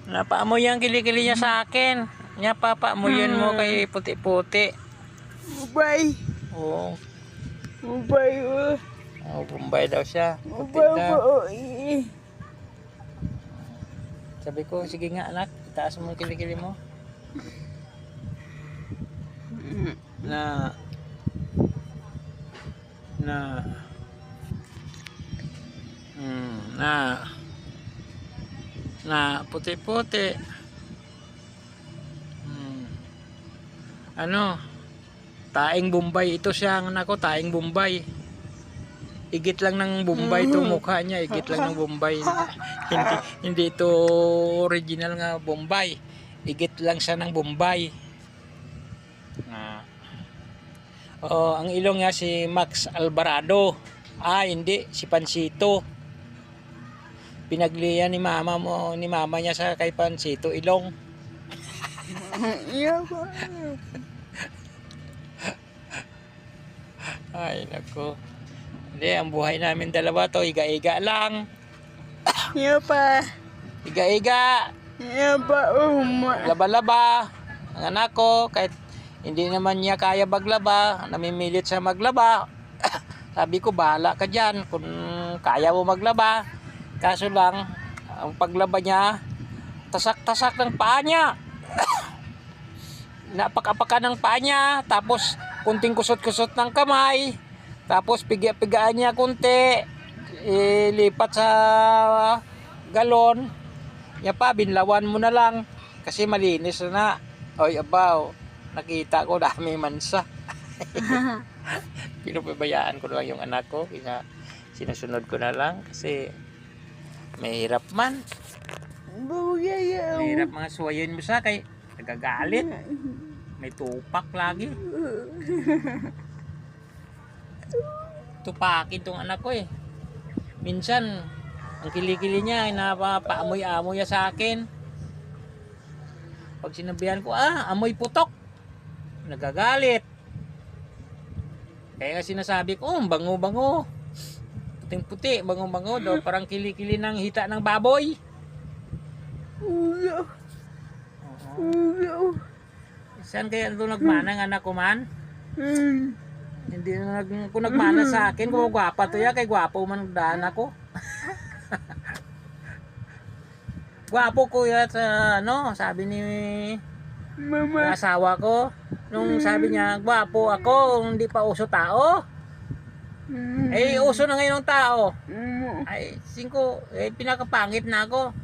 Napaamoy ang kilikili niya sa akin. Niya papaamoyin mo kay puti-puti. Bombay. Oo. Bombay. Oh, Bombay daw siya. Puti Bombay. daw. Sabi ko, sige nga anak, itaas mo yung kilikili mo. Na puti-puti. Ano? Taing Bombay ito siya, anak ko, taing Bombay. Igit lang ng Bombay to mukha niya, igit lang ng Bombay. hindi ito original nga Bombay. Igit lang siya ng Bombay. Oh, ang ilong niya si Max Alvarado. Hindi, si Pansito. Pinagliyan ni mama niya sa kay Pansito ilong. Ay, nako. Hindi, ang buhay namin dalawa to, iga-iga lang. Pa. Iga-iga. Pa. Laba-laba. Ang anak ko, kahit hindi naman niya kaya maglaba, namimilit siya maglaba. Sabi ko, bahala ka dyan kung kaya mo maglaba. Kaso lang, ang paglaba niya, tasak-tasak ng paa niya. Napak-apaka ng paa niya, tapos kunting kusot-kusot ng kamay, tapos piga-pigaan niya kunti, lipat sa galon. Yan pa, binlawan mo na lang kasi malinis na. Oy, abaw, nakita ko dami mansa. Pinupabayaan ko lang yung anak ko, sinusunod ko na lang kasi mahirap man. Mahirap mga suwayin mo sa kay nagagalit. May tupak lagi. Tupakin tong anak ko eh. Minsan ang kilikili niya ay napapaamoy-amoy sa akin. Pag sinabihan ko, amoy putok, nagagalit. Kaya sinasabi ko, bango-bango. Puting-puti, bango-bango daw, parang kilikili ng hita ng baboy. Saan kaya ito nagmana ng anak ko man? Hindi kung nagmana sa akin, kung gwapa to ya, kay gwapo man daan ako. Gwapo ko ya sa sabi ni asawa ko. Nung sabi niya, gwapo ako, hindi pa uso tao. Uso na ngayon ng tao. Ay, pinakapangit na ako.